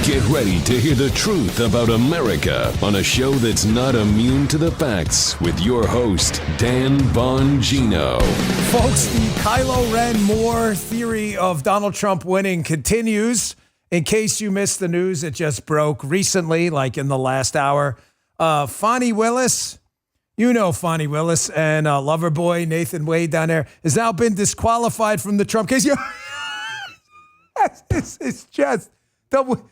Get ready to hear the truth about America on a show that's not immune to the facts with your host, Dan Bongino. Folks, the Kylo Ren Moore theory of Donald Trump winning continues. In case you missed the news, it just broke recently, like in the last hour. Fani Willis, you know Fani Willis, and Loverboy Nathan Wade down there has now been disqualified from the Trump case. It's just the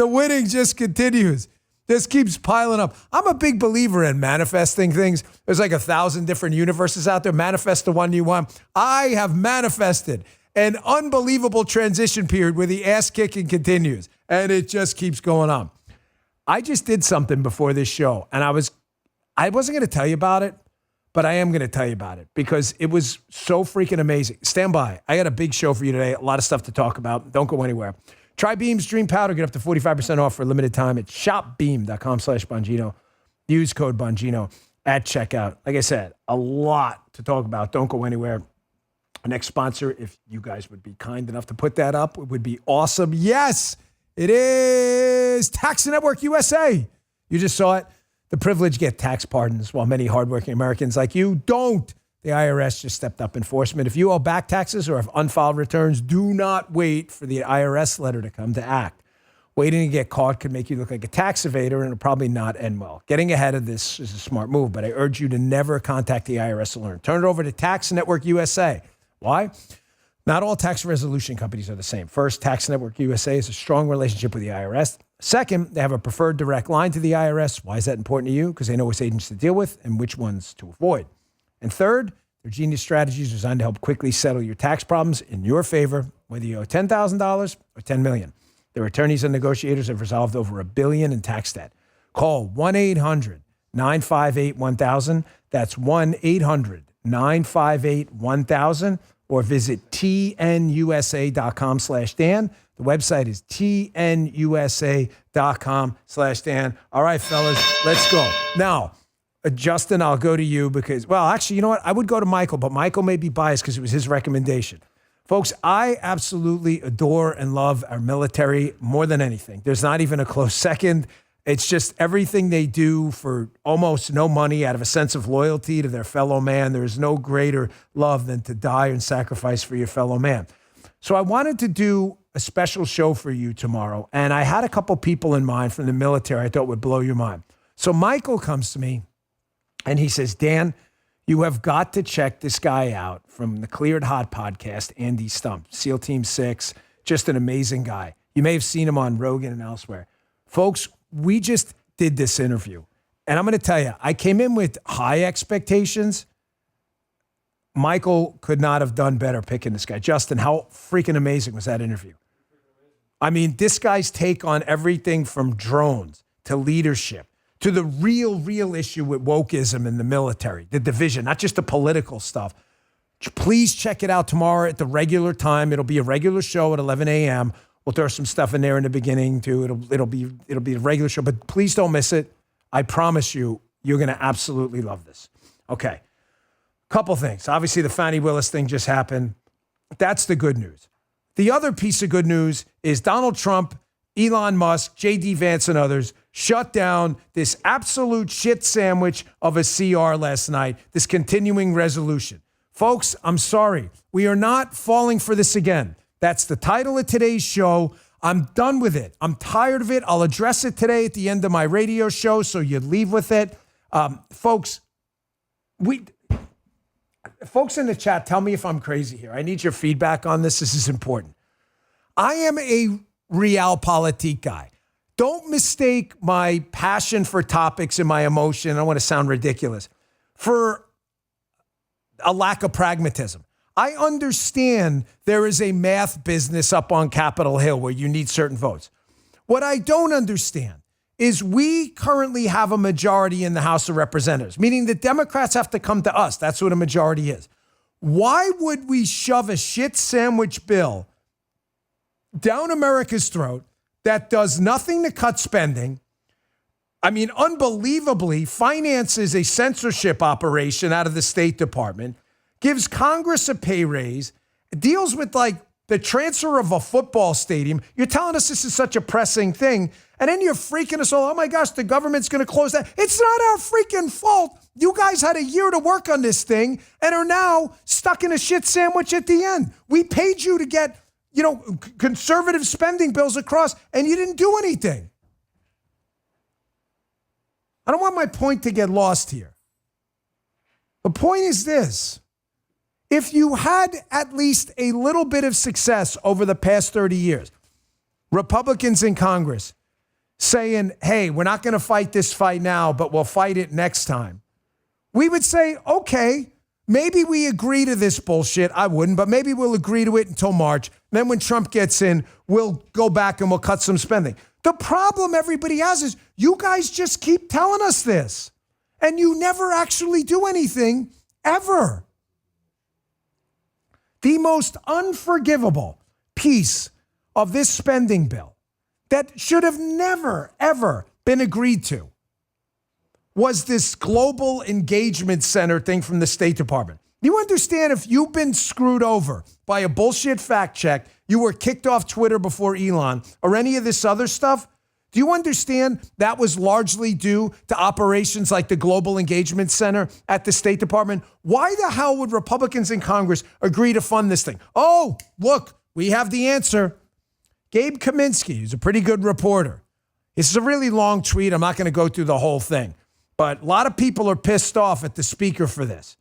winning just continues. This keeps piling up. I'm a big believer in manifesting things. There's like 1,000 different universes out there. Manifest the one you want. I have manifested an unbelievable transition period where the ass kicking continues, and it just keeps going on. I just did something before this show, and I wasn't going to tell you about it, but I am going to tell you about it because it was so freaking amazing. Stand by. I got a big show for you today. A lot of stuff to talk about. Don't go anywhere. Try Beam's Dream Powder. Get up to 45% off for a limited time at shopbeam.com/Bongino. Use code Bongino at checkout. Like I said, a lot to talk about. Don't go anywhere. Our next sponsor, if you guys would be kind enough to put that up, it would be awesome. Yes, it is Tax Network USA. You just saw it. The privileged get tax pardons while many hardworking Americans like you don't. The IRS just stepped up enforcement. If you owe back taxes or have unfiled returns, do not wait for the IRS letter to come to act. Waiting to get caught could make you look like a tax evader, and it'll probably not end well. Getting ahead of this is a smart move, but I urge you to never contact the IRS to learn. Turn it over to Tax Network USA. Why? Not all tax resolution companies are the same. First, Tax Network USA has a strong relationship with the IRS. Second, they have a preferred direct line to the IRS. Why is that important to you? Because they know which agents to deal with and which ones to avoid. And third, their genius strategies are designed to help quickly settle your tax problems in your favor, whether you owe $10,000 or $10 million. Their attorneys and negotiators have resolved over $1 billion in tax debt. Call 1-800-958-1000. That's 1-800-958-1000, or visit tnusa.com/Dan. The website is tnusa.com/Dan. All right, fellas, let's go. Now, Justin, I'll go to you because, well, actually, you know what? I would go to Michael, but Michael may be biased because it was his recommendation. Folks, I absolutely adore and love our military more than anything. There's not even a close second. It's just everything they do for almost no money out of a sense of loyalty to their fellow man. There is no greater love than to die and sacrifice for your fellow man. So I wanted to do a special show for you tomorrow, and I had a couple people in mind from the military I thought would blow your mind. So Michael comes to me, and he says, Dan, you have got to check this guy out from the Cleared Hot podcast, Andy Stump, SEAL Team 6, just an amazing guy. You may have seen him on Rogan and elsewhere. Folks, we just did this interview, and I'm going to tell you, I came in with high expectations. Michael could not have done better picking this guy. Justin, how freaking amazing was that interview? I mean, this guy's take on everything from drones to leadership to the real issue with wokeism in the military, the division, not just the political stuff. Please check it out tomorrow at the regular time. It'll be a regular show at 11 a.m. We'll throw some stuff in there in the beginning too. It'll be a regular show, but please don't miss it. I promise you, you're going to absolutely love this. Okay. Couple things. Obviously, the Fani Willis thing just happened. That's the good news. The other piece of good news is Donald Trump, Elon Musk, J.D. Vance, and others shut down this absolute shit sandwich of a CR last night, this continuing resolution. Folks, I'm sorry. We are not falling for this again. That's the title of today's show. I'm done with it. I'm tired of it. I'll address it today at the end of my radio show, so you leave with it. Folks in the chat, tell me if I'm crazy here. I need your feedback on this. This is important. I am a realpolitik guy. Don't mistake my passion for topics and my emotion, I don't want to sound ridiculous, for a lack of pragmatism. I understand there is a math business up on Capitol Hill where you need certain votes. What I don't understand is we currently have a majority in the House of Representatives, meaning the Democrats have to come to us. That's what a majority is. Why would we shove a shit sandwich bill down America's throat that does nothing to cut spending? I mean, unbelievably, finances a censorship operation out of the State Department, gives Congress a pay raise, deals with like the transfer of a football stadium. You're telling us this is such a pressing thing. And then you're freaking us all. Oh my gosh, the government's going to close that. It's not our freaking fault. You guys had a year to work on this thing and are now stuck in a shit sandwich at the end. We paid you to get, conservative spending bills across and you didn't do anything. I don't want my point to get lost here. The point is this. If you had at least a little bit of success over the past 30 years, Republicans in Congress saying, hey, we're not going to fight this fight now, but we'll fight it next time, we would say, okay, maybe we agree to this bullshit. I wouldn't, but maybe we'll agree to it until March. Then when Trump gets in, we'll go back and we'll cut some spending. The problem everybody has is you guys just keep telling us this, and you never actually do anything, ever. The most unforgivable piece of this spending bill that should have never, ever been agreed to was this Global Engagement Center thing from the State Department. You understand if you've been screwed over by a bullshit fact check, you were kicked off Twitter before Elon, or any of this other stuff, do you understand that was largely due to operations like the Global Engagement Center at the State Department? Why the hell would Republicans in Congress agree to fund this thing? Oh, look, we have the answer. Gabe Kaminsky, who's a pretty good reporter. This is a really long tweet. I'm not going to go through the whole thing. But a lot of people are pissed off at the speaker for this.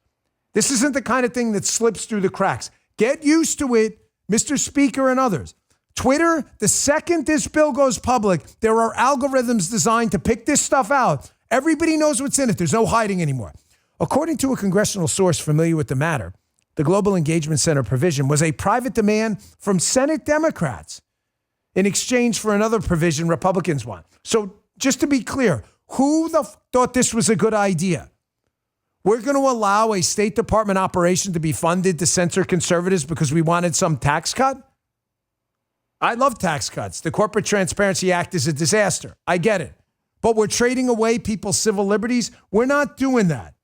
This isn't the kind of thing that slips through the cracks. Get used to it, Mr. Speaker and others. Twitter, the second this bill goes public, there are algorithms designed to pick this stuff out. Everybody knows what's in it. There's no hiding anymore. According to a congressional source familiar with the matter, the Global Engagement Center provision was a private demand from Senate Democrats in exchange for another provision Republicans want. So just to be clear, who thought this was a good idea? We're going to allow a State Department operation to be funded to censor conservatives because we wanted some tax cut? I love tax cuts. The Corporate Transparency Act is a disaster. I get it. But we're trading away people's civil liberties. We're not doing that.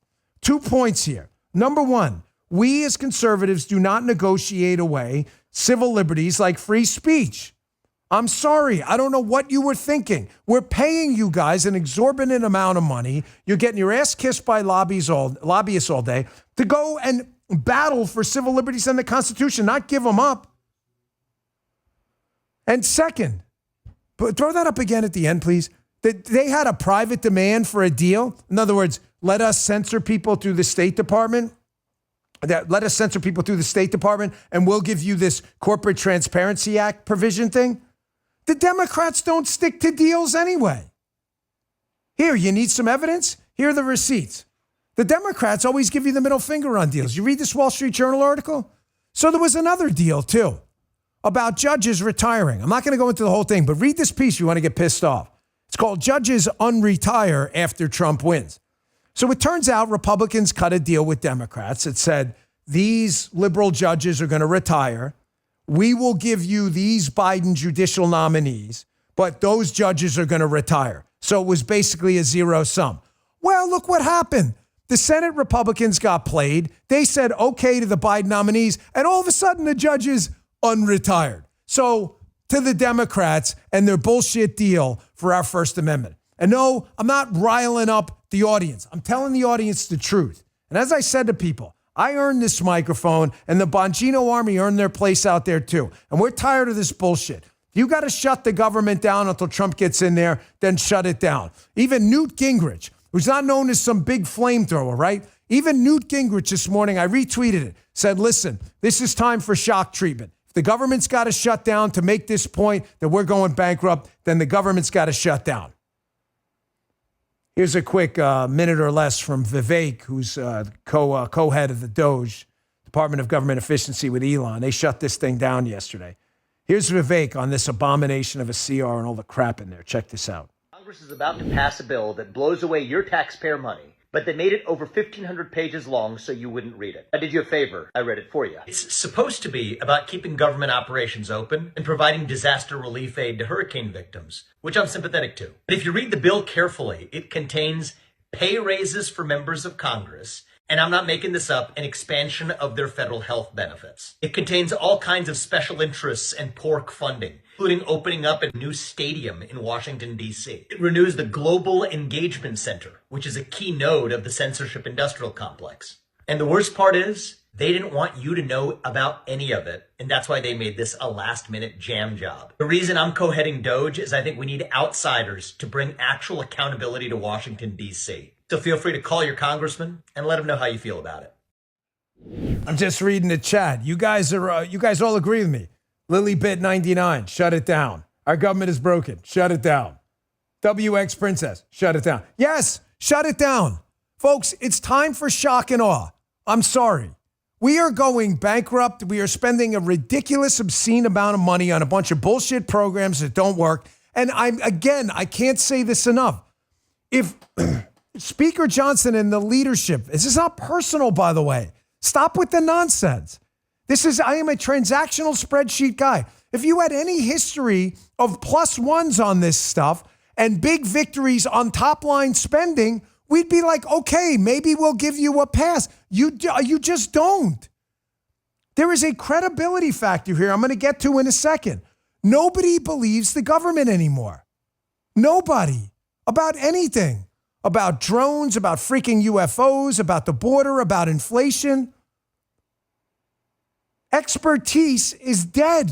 2 points here. Number one, we as conservatives do not negotiate away civil liberties like free speech. I'm sorry. I don't know what you were thinking. We're paying you guys an exorbitant amount of money. You're getting your ass kissed by lobbyists all day to go and battle for civil liberties and the Constitution, not give them up. And second, but throw that up again at the end, please. They had a private demand for a deal. In other words, let us censor people through the State Department. Let us censor people through the State Department, and we'll give you this Corporate Transparency Act provision thing. The Democrats don't stick to deals anyway. Here, you need some evidence? Here are the receipts. The Democrats always give you the middle finger on deals. You read this Wall Street Journal article? So there was another deal, too, about judges retiring. I'm not going to go into the whole thing, but read this piece if you want to get pissed off. It's called Judges Unretire After Trump Wins. So it turns out Republicans cut a deal with Democrats. It said, these liberal judges are going to retire. We will give you these Biden judicial nominees, but those judges are going to retire. So it was basically a zero sum. Well, look what happened. The Senate Republicans got played. They said okay to the Biden nominees, and all of a sudden the judges unretired. So to the Democrats and their bullshit deal for our First Amendment. And no, I'm not riling up the audience. I'm telling the audience the truth. And as I said to people, I earned this microphone, and the Bongino Army earned their place out there too. And we're tired of this bullshit. You got to shut the government down until Trump gets in there, then shut it down. Even Newt Gingrich, who's not known as some big flamethrower, right? Even Newt Gingrich this morning, I retweeted it, said, listen, this is time for shock treatment. If the government's got to shut down to make this point that we're going bankrupt, then the government's got to shut down. Here's a quick minute or less from Vivek, who's co-head of the DOJ, Department of Government Efficiency with Elon. They shut this thing down yesterday. Here's Vivek on this abomination of a CR and all the crap in there. Check this out. Congress is about to pass a bill that blows away your taxpayer money, but they made it over 1,500 pages long so you wouldn't read it. I did you a favor. I read it for you. It's supposed to be about keeping government operations open and providing disaster relief aid to hurricane victims, which I'm sympathetic to. But if you read the bill carefully, it contains pay raises for members of Congress and I'm not making this up, an expansion of their federal health benefits. It contains all kinds of special interests and pork funding, including opening up a new stadium in Washington, D.C. It renews the Global Engagement Center, which is a key node of the censorship industrial complex. And the worst part is, they didn't want you to know about any of it, and that's why they made this a last-minute jam job. The reason I'm co-heading DOGE is I think we need outsiders to bring actual accountability to Washington, D.C. So feel free to call your congressman and let him know how you feel about it. I'm just reading the chat. You guys all agree with me. LilyBit99, shut it down. Our government is broken. Shut it down. WX Princess, shut it down. Yes, shut it down. Folks, it's time for shock and awe. I'm sorry. We are going bankrupt. We are spending a ridiculous, obscene amount of money on a bunch of bullshit programs that don't work. And I can't say this enough. If Speaker Johnson and the leadership, this is not personal, by the way. Stop with the nonsense. I am a transactional spreadsheet guy. If you had any history of plus ones on this stuff and big victories on top line spending, we'd be like, okay, maybe we'll give you a pass. You just don't. There is a credibility factor here I'm going to get to in a second. Nobody believes the government anymore. Nobody. About anything. About drones, about freaking UFOs, about the border, about inflation. Expertise is dead.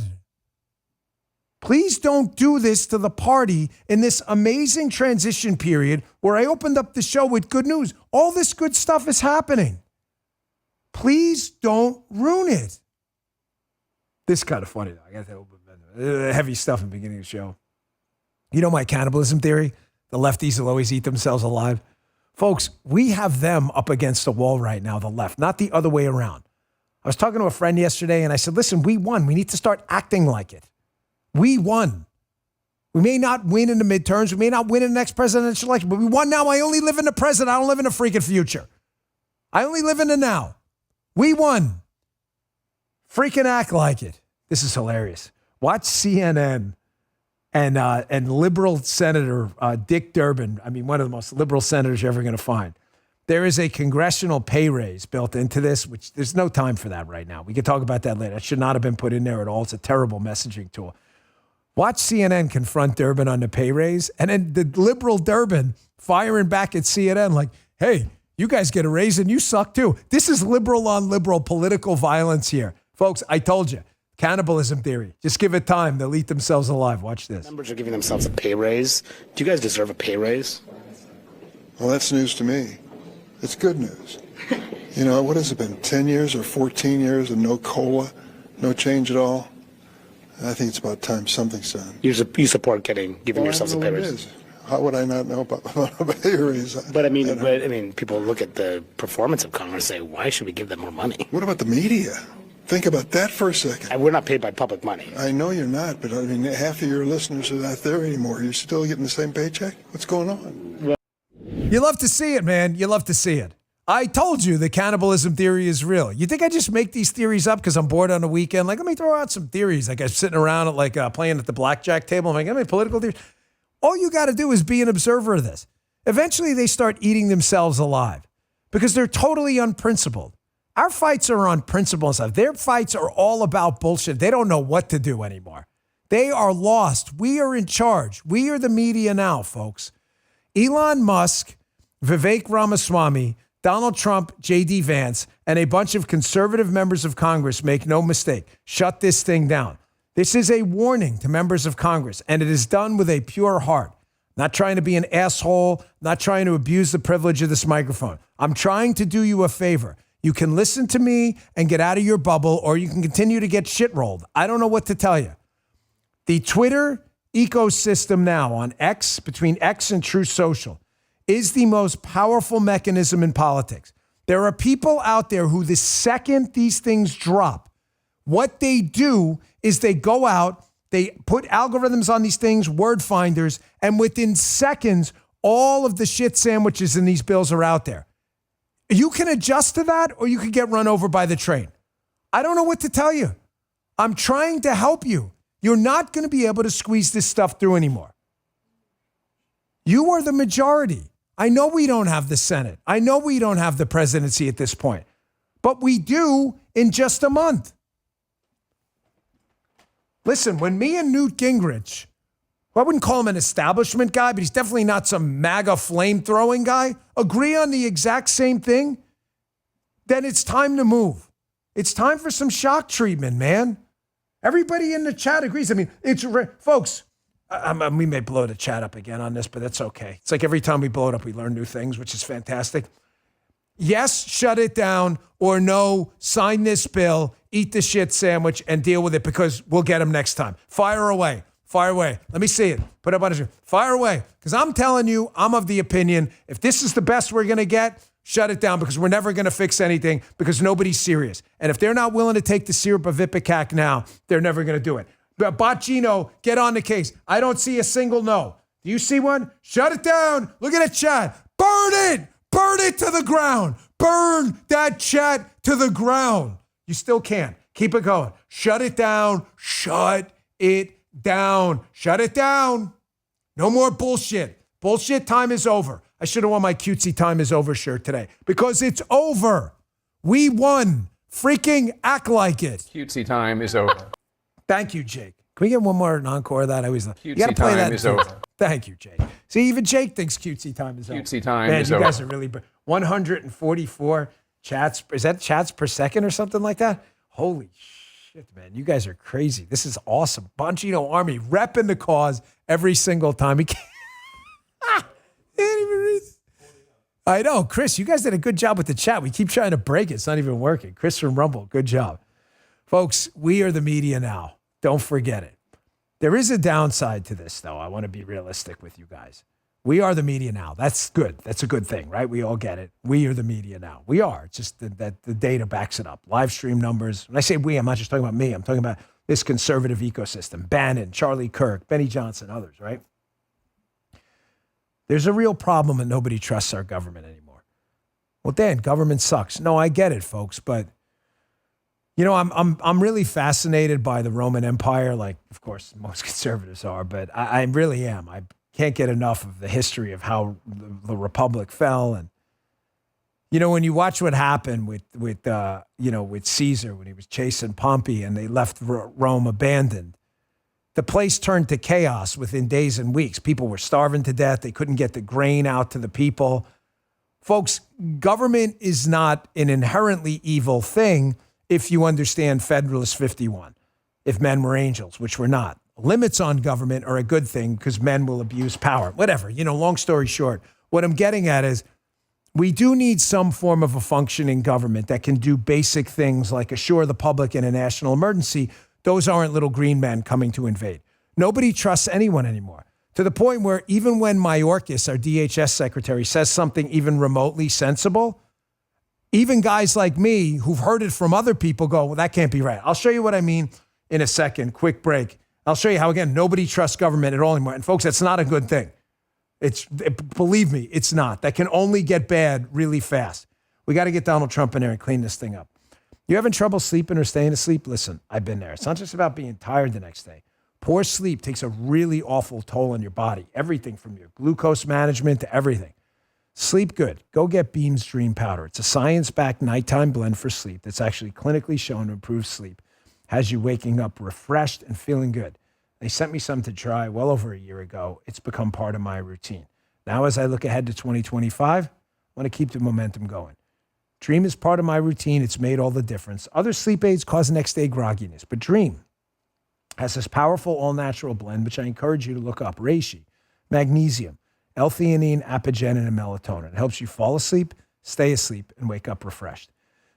Please don't do this to the party in this amazing transition period where I opened up the show with good news. All this good stuff is happening. Please don't ruin it. This is kind of funny, though. I got that open heavy stuff in the beginning of the show. You know my cannibalism theory? The lefties will always eat themselves alive. Folks, we have them up against the wall right now, the left, not the other way around. I was talking to a friend yesterday, and I said, listen, we won. We need to start acting like it. We won. We may not win in the midterms. We may not win in the next presidential election, but we won now. I only live in the present. I don't live in the freaking future. I only live in the now. We won. Freaking act like it. This is hilarious. Watch CNN and liberal Senator Dick Durbin. I mean, one of the most liberal senators you're ever going to find. There is a congressional pay raise built into this, which there's no time for that right now. We can talk about that later. It should not have been put in there at all. It's a terrible messaging tool. Watch CNN confront Durbin on the pay raise, and then the liberal Durbin firing back at CNN like, hey, you guys get a raise and you suck too. This is liberal on liberal political violence here. Folks, I told you, cannibalism theory. Just give it time. They'll eat themselves alive. Watch this. Members are giving themselves a pay raise. Do you guys deserve a pay raise? Well, that's news to me. It's good news. You know, what has it been, 10 years or 14 years of no COLA, no change at all? I think it's about time something's done. You support giving yourselves a pay raise? How would I not know about a pay raise? But I mean, people look at the performance of Congress and say, why should we give them more money? What about the media? Think about that for a second. And we're not paid by public money. I know you're not, but I mean, half of your listeners are not there anymore. You're still getting the same paycheck? What's going on? You love to see it, man. You love to see it. I told you the cannibalism theory is real. You think I just make these theories up because I'm bored on the weekend? Like, let me throw out some theories. Like I'm sitting around at playing at the blackjack table. I'm like, how many political theories? All you got to do is be an observer of this. Eventually, they start eating themselves alive because they're totally unprincipled. Our fights are on principle and stuff. Their fights are all about bullshit. They don't know what to do anymore. They are lost. We are in charge. We are the media now, folks. Elon Musk, Vivek Ramaswamy, Donald Trump, J.D. Vance, and a bunch of conservative members of Congress, make no mistake, shut this thing down. This is a warning to members of Congress, and it is done with a pure heart. Not trying to be an asshole, not trying to abuse the privilege of this microphone. I'm trying to do you a favor. You can listen to me and get out of your bubble, or you can continue to get shit rolled. I don't know what to tell you. The Twitter ecosystem now on X, between X and Truth Social, is the most powerful mechanism in politics. There are people out there who, the second these things drop, what they do is they go out, they put algorithms on these things, word finders, and within seconds, all of the shit sandwiches in these bills are out there. You can adjust to that, or you could get run over by the train. I don't know what to tell you. I'm trying to help you. You're not going to be able to squeeze this stuff through anymore. You are the majority. I know we don't have the Senate. I know we don't have the presidency at this point. But we do in just a month. Listen, when me and Newt Gingrich, I wouldn't call him an establishment guy, but he's definitely not some MAGA flame-throwing guy, agree on the exact same thing, then it's time to move. It's time for some shock treatment, man. Everybody in the chat agrees. I mean, folks, we may blow the chat up again on this, but that's okay. It's like every time we blow it up, we learn new things, which is fantastic. Yes, shut it down, or no, sign this bill, eat the shit sandwich, and deal with it because we'll get them next time. Fire away. Fire away. Let me see it. Put up on the fire away. Because I'm telling you, I'm of the opinion, if this is the best we're going to get, shut it down because we're never going to fix anything because nobody's serious. And if they're not willing to take the syrup of Ipecac now, they're never going to do it. But Bongino, get on the case. I don't see a single no. Do you see one? Shut it down. Look at the chat. Burn it. Burn it to the ground. Burn that chat to the ground. You still can't. Keep it going. Shut it down. Shut it down. Shut it down. No more bullshit. Bullshit time is over. I should have worn my cutesy time is over shirt today because it's over. We won. Freaking act like it. Cutesy time is over. Thank you, Jake. Can we get one more encore of that? I always you got to Cutesy play time that. is over. Thank you, Jake. See, even Jake thinks cutesy time is over. Cutesy time Man, is you over. guys are really 144 chats. Is that chats per second or something like that? Holy shit, man. You guys are crazy. This is awesome. Bongino Army repping the cause every single time. He can't even read. I know. Chris, you guys did a good job with the chat. We keep trying to break it. It's not even working. Chris from Rumble, good job. Folks, we are the media now. Don't forget it. There is a downside to this, though. I want to be realistic with you guys. We are the media now. That's good. That's a good thing, right? We all get it. We are the media now. We are. It's just that the data backs it up. Live stream numbers. When I say we, I'm not just talking about me. I'm talking about this conservative ecosystem. Bannon, Charlie Kirk, Benny Johnson, others, right? There's a real problem that nobody trusts our government anymore. Well, Dan, government sucks. No, I get it, folks, but you know, I'm really fascinated by the Roman Empire, like, of course, most conservatives are, but I really am. I can't get enough of the history of how the Republic fell. And, you know, when you watch what happened with Caesar when he was chasing Pompey and they left Rome abandoned, the place turned to chaos within days and weeks. People were starving to death. They couldn't get the grain out to the people. Folks, government is not an inherently evil thing if you understand Federalist 51, if men were angels, which we're not. Limits on government are a good thing because men will abuse power. Whatever, you know, long story short, what I'm getting at is we do need some form of a functioning government that can do basic things like assure the public in a national emergency. Those aren't little green men coming to invade. Nobody trusts anyone anymore, to the point where even when Mayorkas, our DHS secretary, says something even remotely sensible, even guys like me who've heard it from other people go, well, that can't be right. I'll show you what I mean in a second. Quick break. I'll show you how, again, nobody trusts government at all anymore. And folks, that's not a good thing. Believe me, it's not. That can only get bad really fast. We got to get Donald Trump in there and clean this thing up. You having trouble sleeping or staying asleep? Listen, I've been there. It's not just about being tired the next day. Poor sleep takes a really awful toll on your body. Everything from your glucose management to everything. Sleep good. Go get Beam's Dream Powder. It's a science-backed nighttime blend for sleep that's actually clinically shown to improve sleep. Has you waking up refreshed and feeling good. They sent me some to try well over a year ago. It's become part of my routine. Now, as I look ahead to 2025, I want to keep the momentum going. Dream is part of my routine. It's made all the difference. Other sleep aids cause next day grogginess, but Dream has this powerful all-natural blend, which I encourage you to look up. Reishi, magnesium, L-theanine, apigenin, and melatonin. It helps you fall asleep, stay asleep, and wake up refreshed.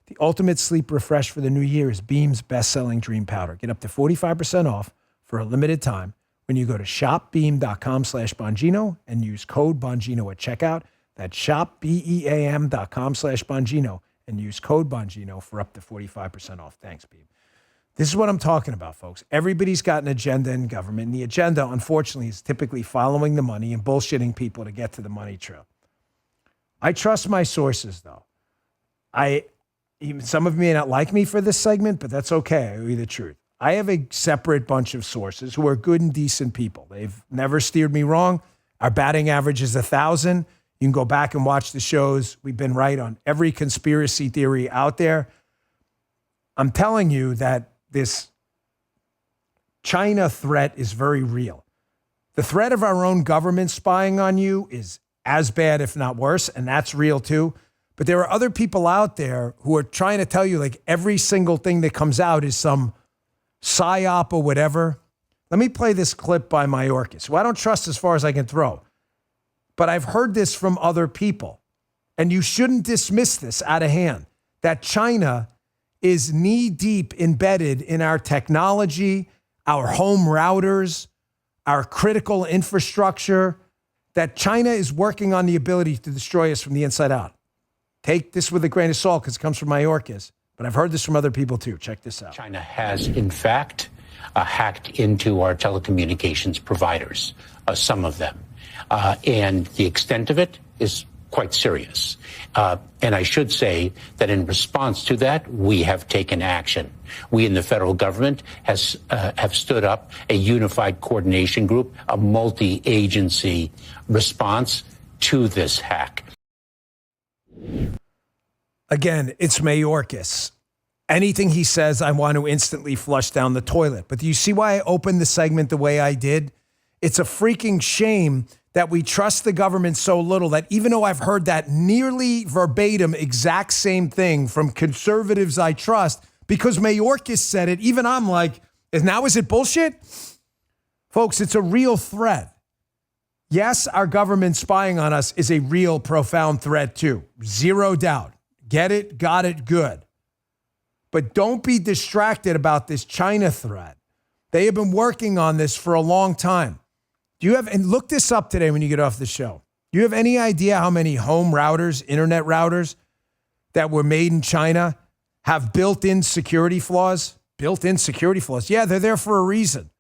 The ultimate sleep refresh for the new year is Beam's best-selling Dream Powder. Get up to 45% off for a limited time when you go to shopbeam.com/Bongino and use code Bongino at checkout. That's shopbeam.com/Bongino and use code Bongino for up to 45% off. Thanks, Beam. This is what I'm talking about, folks. Everybody's got an agenda in government, and the agenda, unfortunately, is typically following the money and bullshitting people to get to the money trail. I trust my sources, though. Some of you may not like me for this segment, but that's okay. I owe you the truth. I have a separate bunch of sources who are good and decent people. They've never steered me wrong. Our batting average is 1,000. You can go back and watch the shows. We've been right on every conspiracy theory out there. I'm telling you that this China threat is very real. The threat of our own government spying on you is as bad, if not worse, and that's real too. But there are other people out there who are trying to tell you like every single thing that comes out is some psyop or whatever. Let me play this clip by Mayorkas, who I don't trust as far as I can throw. But I've heard this from other people, and you shouldn't dismiss this out of hand, that China is knee-deep embedded in our technology, our home routers, our critical infrastructure, that China is working on the ability to destroy us from the inside out. Take this with a grain of salt because it comes from Mayorkas, but I've heard this from other people too. Check this out. China has, in fact, hacked into our telecommunications providers, some of them. And the extent of it is quite serious. And I should say that in response to that, we have taken action. We in the federal government have stood up a unified coordination group, a multi-agency response to this hack. Again, it's Mayorkas. Anything he says, I want to instantly flush down the toilet. But do you see why I opened the segment the way I did? It's a freaking shame that we trust the government so little that even though I've heard that nearly verbatim exact same thing from conservatives I trust, because Mayorkas said it, even I'm like, now is it bullshit? Folks, it's a real threat. Yes, our government spying on us is a real profound threat too. Zero doubt. Get it, got it, good. But don't be distracted about this China threat. They have been working on this for a long time. Do you have, and look this up today when you get off the show. Do you have any idea how many home routers, internet routers that were made in China have built-in security flaws? Built-in security flaws. Yeah, they're there for a reason.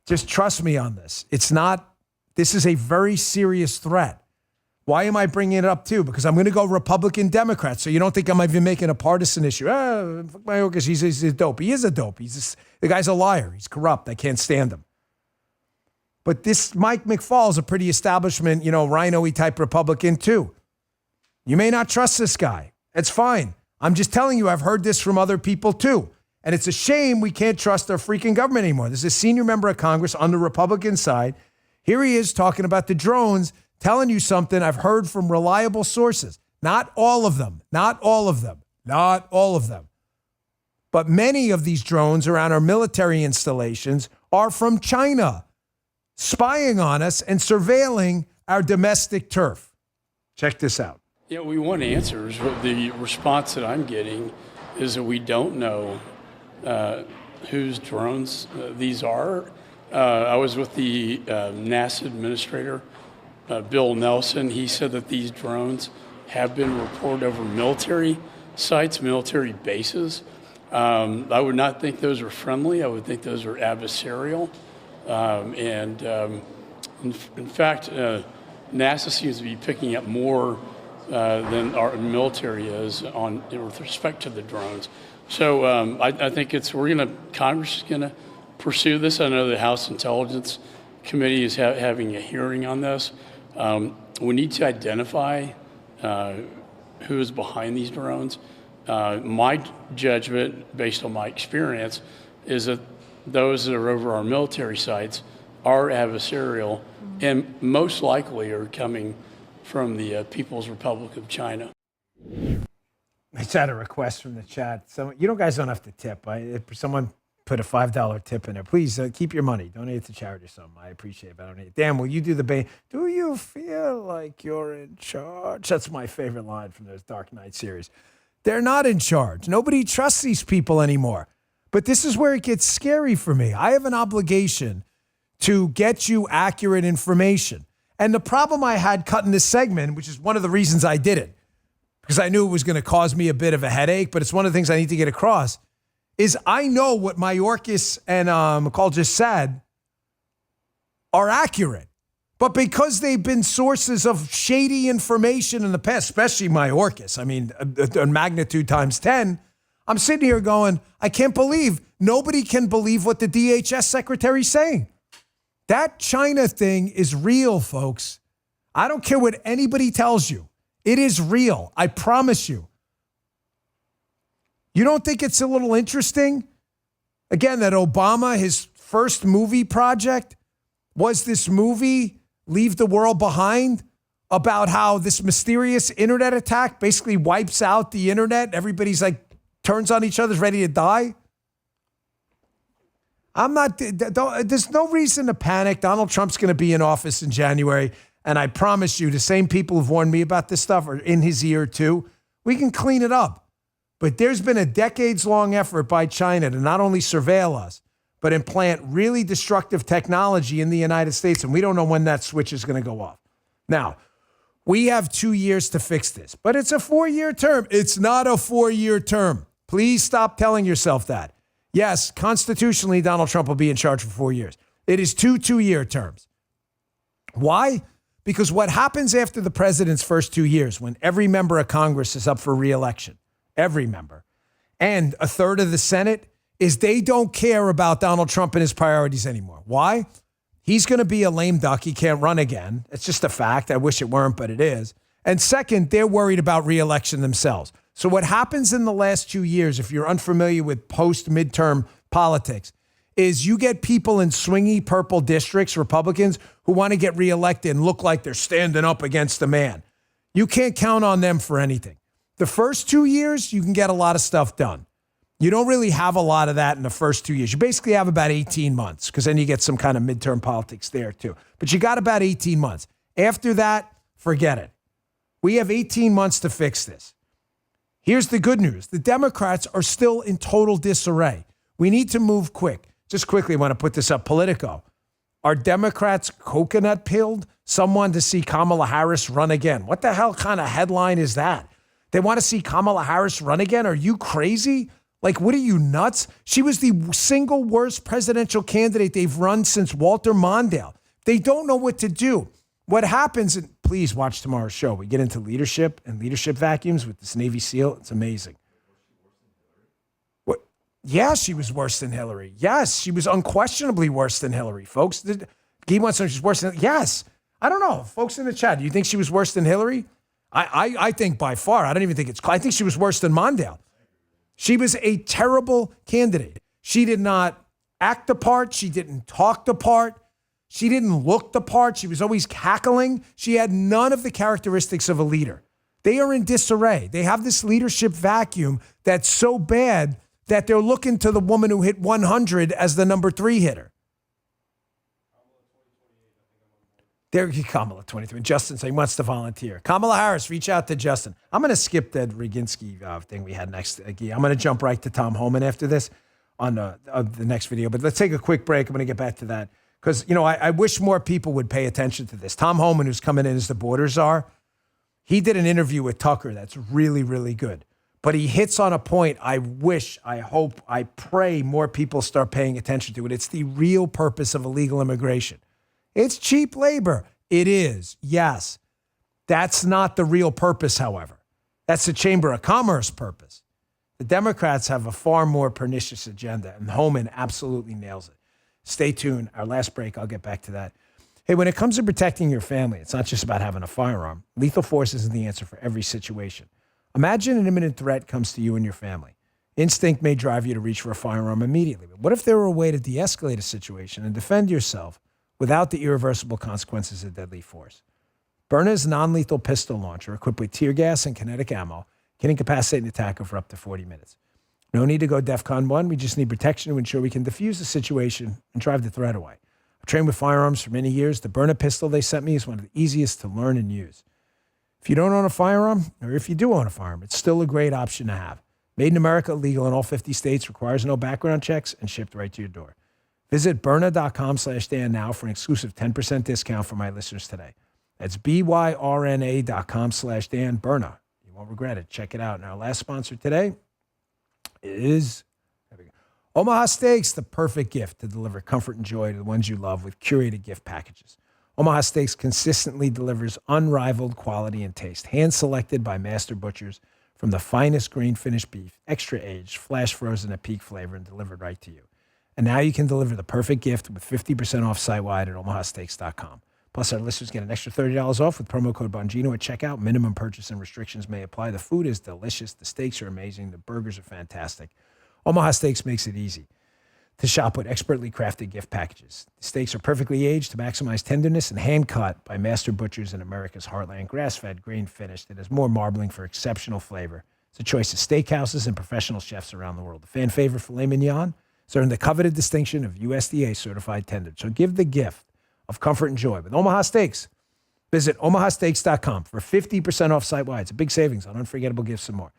Just trust me on this. This is a very serious threat. Why am I bringing it up too? Because I'm going to go Republican Democrat. So you don't think I'm even making a partisan issue. Fuck Mayorkas, he's a dope. He is a dope. The guy's a liar. He's corrupt. I can't stand him. But this Mike McFaul is a pretty establishment, rhino-y type Republican too. You may not trust this guy. It's fine. I'm just telling you, I've heard this from other people too. And it's a shame we can't trust our freaking government anymore. This is a senior member of Congress on the Republican side. Here he is talking about the drones, telling you something I've heard from reliable sources. Not all of them. Not all of them. Not all of them. But many of these drones around our military installations are from China, spying on us and surveilling our domestic turf. Check this out. Yeah, we want answers. The response that I'm getting is that we don't know whose drones these are. I was with the NASA administrator, Bill Nelson. He said that these drones have been reported over military sites, military bases. I would not think those are friendly. I would think those are adversarial. In fact, NASA seems to be picking up more than our military is with respect to the drones. So I think Congress is gonna pursue this. I know the House Intelligence Committee is having a hearing on this. We need to identify who is behind these drones. My judgment, based on my experience, is that those that are over our military sites are adversarial and most likely are coming from the People's Republic of China. I just had a request from the chat. You guys don't have to tip. Someone put a $5 tip in there. Please keep your money. Donate it to charity or something. I appreciate it. I don't need it. Dan, will you do the do you feel like you're in charge? That's my favorite line from those Dark Knight series. They're not in charge. Nobody trusts these people anymore. But this is where it gets scary for me. I have an obligation to get you accurate information. And the problem I had cutting this segment, which is one of the reasons I did it, because I knew it was going to cause me a bit of a headache, but it's one of the things I need to get across, is I know what Mayorkas and McCall just said are accurate. But because they've been sources of shady information in the past, especially Mayorkas, a magnitude times 10, I'm sitting here going, I can't believe, nobody can believe what the DHS secretary's saying. That China thing is real, folks. I don't care what anybody tells you. It is real. I promise you. You don't think it's a little interesting? Again, that Obama, his first movie project was this movie, Leave the World Behind, about how this mysterious internet attack basically wipes out the internet. Everybody's like, turns on each other's ready to die. There's no reason to panic. Donald Trump's going to be in office in January. And I promise you, the same people who've warned me about this stuff are in his ear too. We can clean it up. But there's been a decades-long effort by China to not only surveil us, but implant really destructive technology in the United States. And we don't know when that switch is going to go off. Now, we have 2 years to fix this, but it's a 4-year term. It's not a 4-year term. Please stop telling yourself that. Yes, constitutionally, Donald Trump will be in charge for 4 years. It is 2 2-year terms. Why? Because what happens after the president's first 2 years, when every member of Congress is up for re-election, every member, and a third of the Senate, is they don't care about Donald Trump and his priorities anymore. Why? He's going to be a lame duck. He can't run again. It's just a fact. I wish it weren't, but it is. And second, they're worried about re-election themselves. So what happens in the last 2 years, if you're unfamiliar with post-midterm politics, is you get people in swingy purple districts, Republicans, who want to get reelected and look like they're standing up against the man. You can't count on them for anything. The first 2 years, you can get a lot of stuff done. You don't really have a lot of that in the first 2 years. You basically have about 18 months because then you get some kind of midterm politics there too. But you got about 18 months. After that, forget it. We have 18 months to fix this. Here's the good news. The Democrats are still in total disarray. We need to move quick. Just quickly, I want to put this up. Politico. Are Democrats coconut pilled? Someone to see Kamala Harris run again. What the hell kind of headline is that? They want to see Kamala Harris run again? Are you crazy? Like, what are you, nuts? She was the single worst presidential candidate they've run since Walter Mondale. They don't know what to do. What happens, and please watch tomorrow's show. We get into leadership and leadership vacuums with this Navy SEAL. It's amazing. What? Yeah, she was worse than Hillary. Yes, she was unquestionably worse than Hillary, folks. He wants to know she's worse than, yes. I don't know. Folks in the chat, do you think she was worse than Hillary? I think by far. I don't even think I think she was worse than Mondale. She was a terrible candidate. She did not act the part. She didn't talk the part. She didn't look the part. She was always cackling. She had none of the characteristics of a leader. They are in disarray. They have this leadership vacuum that's so bad that they're looking to the woman who hit 100 as the number 3 hitter. There, Kamala 23. Justin saying he wants to volunteer. Kamala Harris, reach out to Justin. I'm going to skip that Roginski thing we had next. I'm going to jump right to Tom Homan after this on the next video. But let's take a quick break. I'm going to get back to that because, you know, I wish more people would pay attention to this. Tom Homan, who's coming in as the border czar, he did an interview with Tucker that's really, really good. But he hits on a point I wish, I hope, I pray more people start paying attention to it. It's the real purpose of illegal immigration. It's cheap labor. It is, yes. That's not the real purpose, however. That's the Chamber of Commerce purpose. The Democrats have a far more pernicious agenda, and Homan absolutely nails it. Stay tuned. Our last break, I'll get back to that. Hey, when it comes to protecting your family, it's not just about having a firearm. Lethal force isn't the answer for every situation. Imagine an imminent threat comes to you and your family. Instinct may drive you to reach for a firearm immediately. But what if there were a way to de-escalate a situation and defend yourself without the irreversible consequences of deadly force? Byrna's non-lethal pistol launcher, equipped with tear gas and kinetic ammo, can incapacitate an attacker for up to 40 minutes. No need to go DEFCON 1. We just need protection to ensure we can defuse the situation and drive the threat away. I've trained with firearms for many years. The Byrna pistol they sent me is one of the easiest to learn and use. If you don't own a firearm, or if you do own a firearm, it's still a great option to have. Made in America, legal in all 50 states, requires no background checks, and shipped right to your door. Visit Byrna.com/Dan now for an exclusive 10% discount for my listeners today. That's BYRNA.com/Dan. Byrna. You won't regret it. Check it out. And our last sponsor today is Omaha Steaks, the perfect gift to deliver comfort and joy to the ones you love with curated gift packages. Omaha Steaks consistently delivers unrivaled quality and taste, hand-selected by master butchers from the finest grain-finished beef, extra aged, flash frozen at peak flavor, and delivered right to you. And now you can deliver the perfect gift with 50% off site-wide at omahasteaks.com. Plus, our listeners get an extra $30 off with promo code Bongino at checkout. Minimum purchase and restrictions may apply. The food is delicious. The steaks are amazing. The burgers are fantastic. Omaha Steaks makes it easy to shop with expertly crafted gift packages. The steaks are perfectly aged to maximize tenderness and hand-cut by master butchers in America's heartland. Grass-fed, grain-finished. It has more marbling for exceptional flavor. It's a choice of steakhouses and professional chefs around the world. The fan favorite filet mignon has earned the coveted distinction of USDA certified tender. So give the gift of comfort and joy with Omaha Steaks. Visit omahasteaks.com for 50% off site-wide. It's a big savings on unforgettable gifts and more.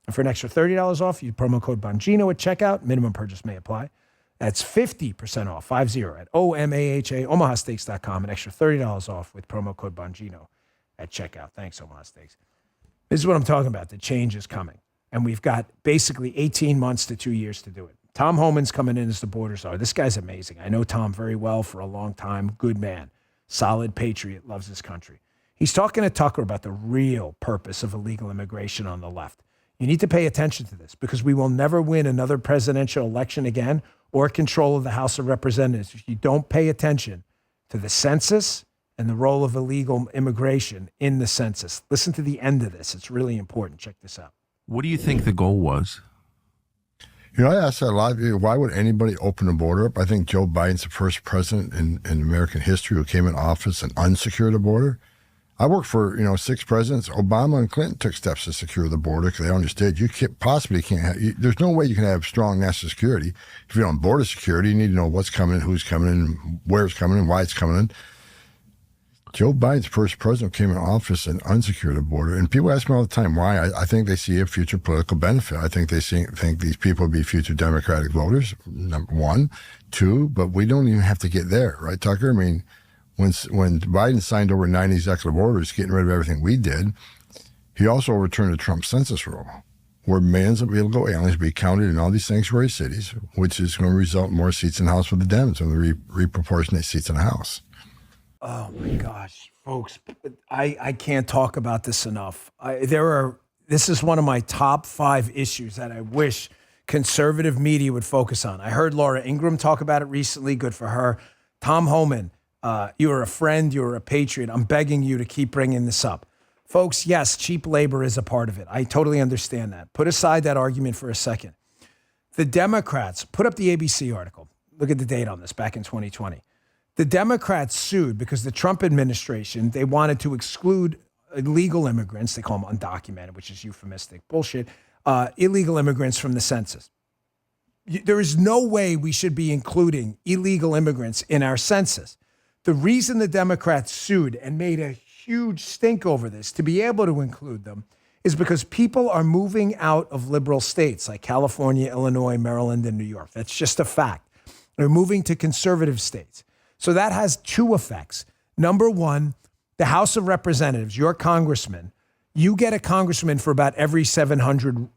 And for an extra $30 off, use promo code Bongino at checkout. Minimum purchase may apply. That's 50% off, 50 at OMAHA, omahasteaks.com. An extra $30 off with promo code Bongino at checkout. Thanks, Omaha Steaks. This is what I'm talking about. The change is coming. And we've got basically 18 months to 2 years to do it. Tom Homan's coming in as the border czar. This guy's amazing. I know Tom very well for a long time. Good man. Solid patriot. Loves his country. He's talking to Tucker about the real purpose of illegal immigration on the left. You need to pay attention to this because we will never win another presidential election again or control of the House of Representatives if you don't pay attention to the census and the role of illegal immigration in the census. Listen to the end of this. It's really important. Check this out. What do you think the goal was? You know, I asked that a lot of you, why would anybody open the border up? I think Joe Biden's the first president in American history who came in office and unsecured the border. I worked for, 6 presidents. Obama and Clinton took steps to secure the border because they understood you possibly can't have, there's no way you can have strong national security. If you don't have border security, you need to know what's coming in, who's coming in, where it's coming in, why it's coming in. Joe Biden's first president came in office and unsecured the border. And people ask me all the time why. I think they see a future political benefit. I think they think these people will be future Democratic voters, number one. Two, but we don't even have to get there, right, Tucker? I mean, when Biden signed over 9 executive orders, getting rid of everything we did, he also overturned the Trump census rule, where millions of illegal aliens be counted in all these sanctuary cities, which is going to result in more seats in the House for the Dems and the reproportionate seats in the House. Oh my gosh, folks, I can't talk about this enough. This is one of my top 5 issues that I wish conservative media would focus on. I heard Laura Ingraham talk about it recently. Good for her. Tom Homan, you're a friend, you're a patriot. I'm begging you to keep bringing this up. Folks, yes, cheap labor is a part of it. I totally understand that. Put aside that argument for a second. The Democrats, put up the ABC article. Look at the date on this, back in 2020. The Democrats sued because the Trump administration, they wanted to exclude illegal immigrants. They call them undocumented, which is euphemistic bullshit. Illegal immigrants from the census. There is no way we should be including illegal immigrants in our census. The reason the Democrats sued and made a huge stink over this to be able to include them is because people are moving out of liberal states like California, Illinois, Maryland, and New York. That's just a fact. They're moving to conservative states. So that has 2 effects. Number one, the House of Representatives, your congressman, you get a congressman for about every 700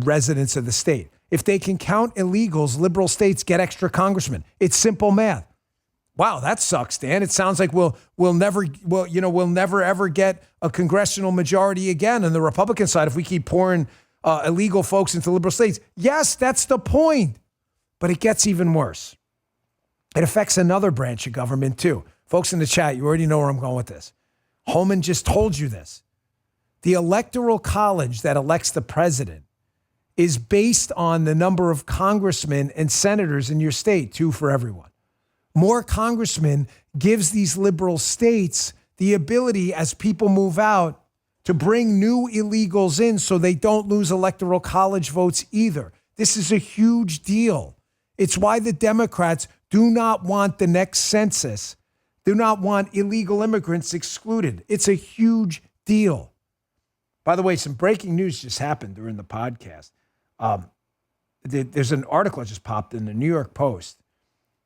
residents of the state. If they can count illegals, liberal states get extra congressmen. It's simple math. Wow, that sucks, Dan. It sounds like we'll never ever get a congressional majority again on the Republican side if we keep pouring illegal folks into liberal states. Yes, that's the point. But it gets even worse. It affects another branch of government too. Folks in the chat, you already know where I'm going with this. Homan just told you this. The Electoral College that elects the president is based on the number of congressmen and senators in your state, 2 for everyone. More congressmen gives these liberal states the ability, as people move out, to bring new illegals in so they don't lose Electoral College votes either. This is a huge deal. It's why the Democrats do not want the next census, do not want illegal immigrants excluded. It's a huge deal. By the way, some breaking news just happened during the podcast. There's an article that just popped in the New York Post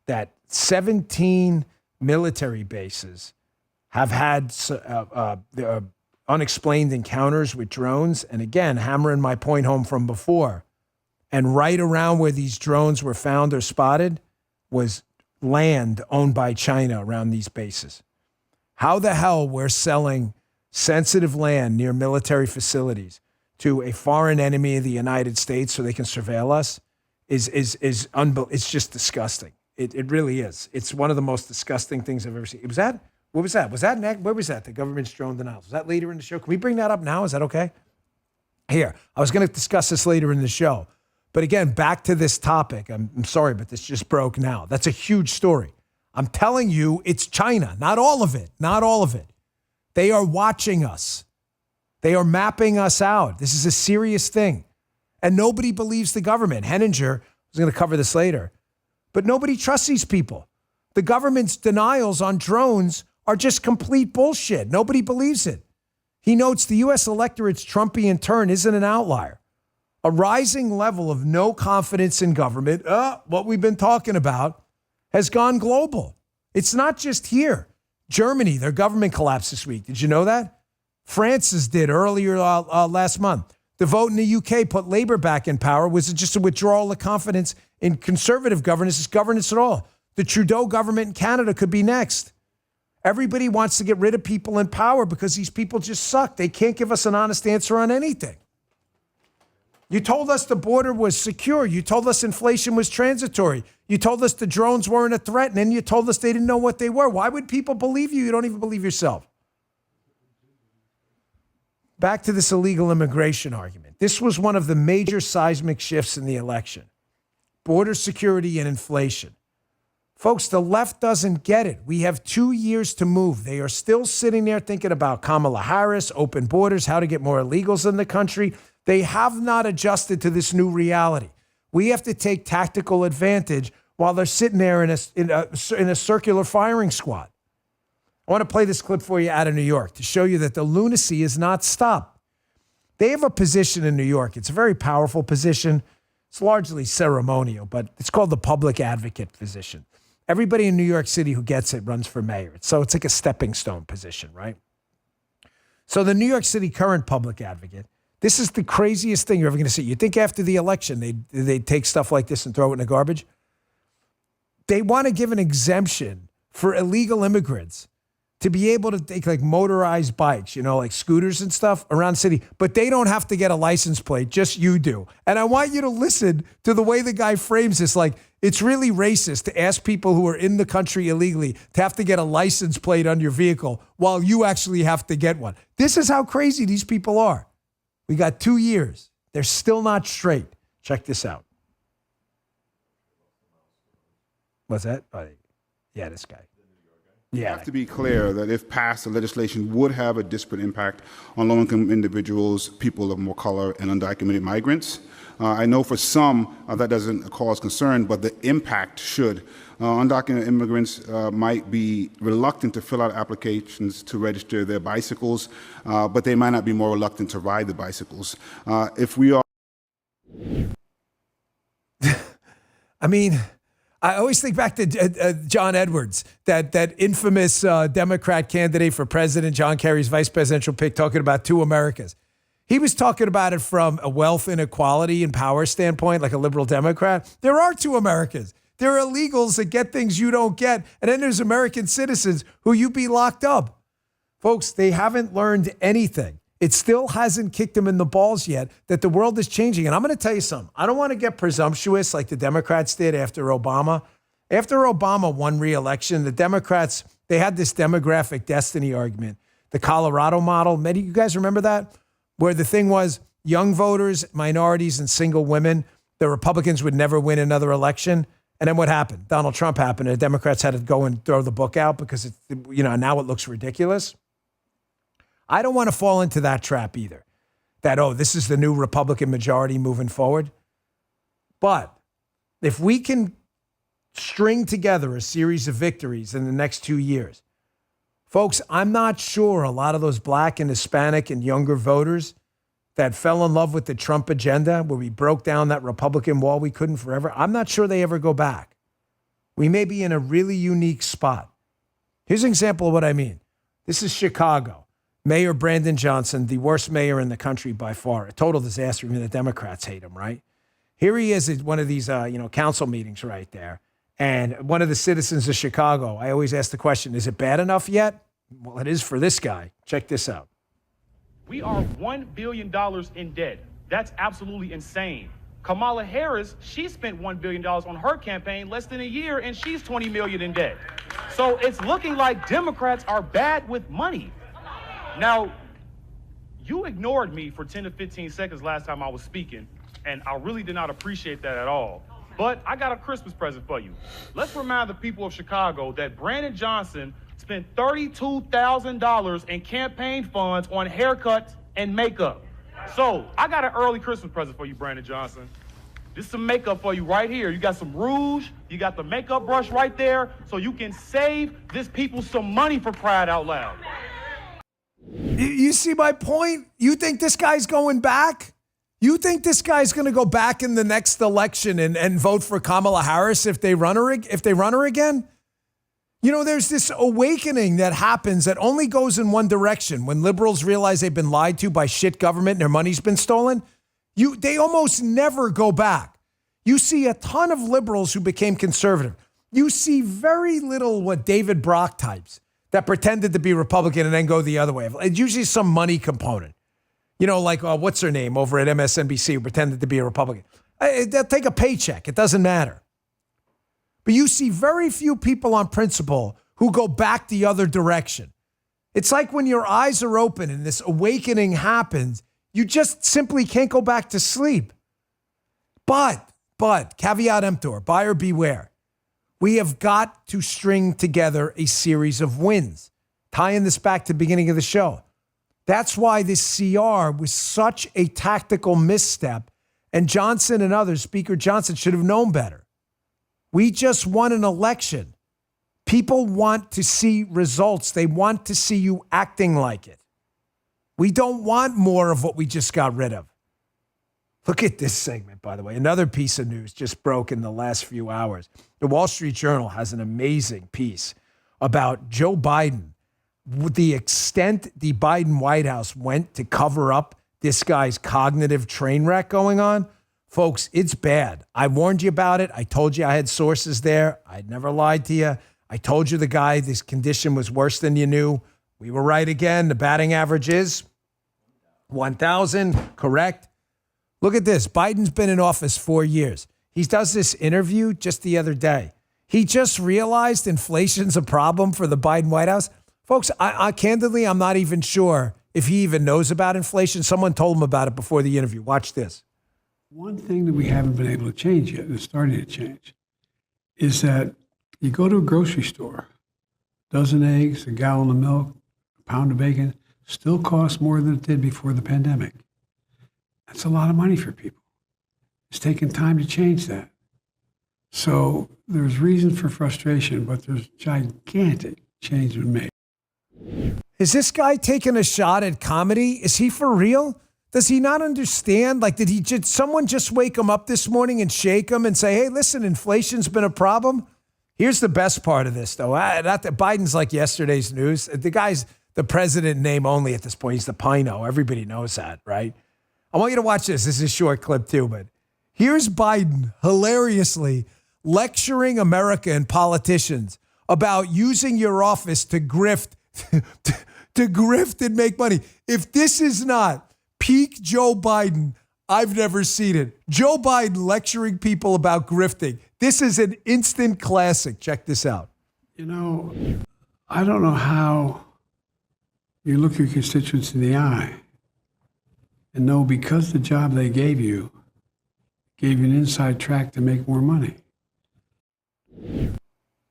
that 17 military bases have had unexplained encounters with drones. And again, hammering my point home from before. And right around where these drones were found or spotted was land owned by China around these bases. How the hell we're selling sensitive land near military facilities to a foreign enemy of the United States so they can surveil us It's just disgusting. It really is. It's one of the most disgusting things I've ever seen. What was that? Where was that? The government's drone denials. Was that later in the show? Can we bring that up now? Is that okay? Here, I was going to discuss this later in the show. But again, back to this topic. I'm sorry, but this just broke now. That's a huge story. I'm telling you, it's China. Not all of it. Not all of it. They are watching us. They are mapping us out. This is a serious thing. And nobody believes the government. Henninger, I was going to cover this later, but nobody trusts these people. The government's denials on drones are just complete bullshit. Nobody believes it. He notes the U.S. electorate's Trumpian turn isn't an outlier. A rising level of no confidence in government, what we've been talking about, has gone global. It's not just here. Germany, their government collapsed this week. Did you know that? France's did earlier last month. The vote in the UK put Labour back in power. Was it just a withdrawal of confidence in conservative governance? Is governance at all? The Trudeau government in Canada could be next. Everybody wants to get rid of people in power because these people just suck. They can't give us an honest answer on anything. You told us the border was secure. You told us inflation was transitory. You told us the drones weren't a threat, and then you told us they didn't know what they were. Why would people believe you? You don't even believe yourself. Back to this illegal immigration argument. This was one of the major seismic shifts in the election. Border security and inflation. Folks, the left doesn't get it. We have 2 years to move. They are still sitting there thinking about Kamala Harris, open borders, how to get more illegals in the country. They have not adjusted to this new reality. We have to take tactical advantage while they're sitting there in a circular firing squad. I want to play this clip for you out of New York to show you that the lunacy is not stopped. They have a position in New York. It's a very powerful position. It's largely ceremonial, but it's called the public advocate position. Everybody in New York City who gets it runs for mayor. So it's like a stepping stone position, right? So the New York City current public advocate, this is the craziest thing you're ever going to see. You think after the election, they'd take stuff like this and throw it in the garbage? They want to give an exemption for illegal immigrants to be able to take like motorized bikes, like scooters and stuff around the city, but they don't have to get a license plate, just you do. And I want you to listen to the way the guy frames this. Like, it's really racist to ask people who are in the country illegally to have to get a license plate on your vehicle while you actually have to get one. This is how crazy these people are. We got 2 years. They're still not straight. Check this out. What's that? Yeah, this guy. You have to be clear that if passed, the legislation would have a disparate impact on low-income individuals, people of more color, and undocumented migrants. I know for some that doesn't cause concern, but the impact should. Undocumented immigrants might be reluctant to fill out applications to register their bicycles, but they might not be more reluctant to ride the bicycles. If we are... I mean... I always think back to John Edwards, that infamous Democrat candidate for president, John Kerry's vice presidential pick, talking about two Americas. He was talking about it from a wealth inequality and power standpoint, like a liberal Democrat. There are two Americas. There are illegals that get things you don't get, and then there's American citizens who you be locked up. Folks, they haven't learned anything. It still hasn't kicked them in the balls yet that the world is changing. And I'm going to tell you something. I don't want to get presumptuous like the Democrats did after Obama. After Obama won re-election, the Democrats, they had this demographic destiny argument. The Colorado model, many of you guys remember that? Where the thing was young voters, minorities, and single women, the Republicans would never win another election. And then what happened? Donald Trump happened, and the Democrats had to go and throw the book out because now it looks ridiculous. I don't want to fall into that trap either. That, this is the new Republican majority moving forward. But if we can string together a series of victories in the next 2 years, folks, I'm not sure a lot of those black and Hispanic and younger voters that fell in love with the Trump agenda, where we broke down that Republican wall we couldn't forever, I'm not sure they ever go back. We may be in a really unique spot. Here's an example of what I mean. This is Chicago. Mayor Brandon Johnson, the worst mayor in the country by far, a total disaster. Even the Democrats hate him, right? Here he is at one of these, council meetings right there. And one of the citizens of Chicago, I always ask the question, is it bad enough yet? Well, it is for this guy. Check this out. We are $1 billion in debt. That's absolutely insane. Kamala Harris, she spent $1 billion on her campaign less than a year, and she's $20 million in debt. So it's looking like Democrats are bad with money. Now, you ignored me for 10 to 15 seconds last time I was speaking, and I really did not appreciate that at all. But I got a Christmas present for you. Let's remind the people of Chicago that Brandon Johnson spent $32,000 in campaign funds on haircuts and makeup. So I got an early Christmas present for you, Brandon Johnson. This is some makeup for you right here. You got some rouge, you got the makeup brush right there, so you can save this people some money, for crying out loud. You see my point? You think this guy's going back? You think this guy's going to go back in the next election and vote for Kamala Harris if they run her again? You know, there's this awakening that happens that only goes in one direction. When liberals realize they've been lied to by shit government and their money's been stolen, they almost never go back. You see a ton of liberals who became conservative. You see very little what David Brock types that pretended to be Republican and then go the other way. It's usually some money component. You know, like, what's her name over at MSNBC who pretended to be a Republican. They'll take a paycheck. It doesn't matter. But you see very few people on principle who go back the other direction. It's like when your eyes are open and this awakening happens, you just simply can't go back to sleep. But, caveat emptor, buyer beware. We have got to string together a series of wins. Tying this back to the beginning of the show. That's why this CR was such a tactical misstep. And Johnson and others, Speaker Johnson, should have known better. We just won an election. People want to see results. They want to see you acting like it. We don't want more of what we just got rid of. Look at this segment, by the way. Another piece of news just broke in the last few hours. The Wall Street Journal has an amazing piece about Joe Biden. The extent the Biden White House went to cover up this guy's cognitive train wreck going on, folks, it's bad. I warned you about it. I told you I had sources there. I'd never lied to you. I told you the guy, this condition was worse than you knew. We were right again. The batting average is 1,000, correct? Look at this. Biden's been in office 4 years. He does this interview just the other day. He just realized inflation's a problem for the Biden White House. Folks, I candidly, I'm not even sure if he even knows about inflation. Someone told him about it before the interview. Watch this. One thing that we haven't been able to change yet, and it's starting to change, is that you go to a grocery store, a dozen eggs, a gallon of milk, a pound of bacon, still costs more than it did before the pandemic. That's a lot of money for people. It's taken time to change that. So there's reason for frustration, but there's gigantic change been made. Is this guy taking a shot at comedy? Is he for real? Does he not understand? Like, did someone just wake him up this morning and shake him and say, hey, listen, inflation's been a problem? Here's the best part of this, though. Not that Biden's like yesterday's news. The guy's the president in name only at this point. He's the Pino. Everybody knows that, right? I want you to watch this. This is a short clip, too, but here's Biden hilariously lecturing America and politicians about using your office to grift, to grift and make money. If this is not peak Joe Biden, I've never seen it. Joe Biden lecturing people about grifting. This is an instant classic. Check this out. You know, I don't know how you look your constituents in the eye and know because the job they gave you an inside track to make more money.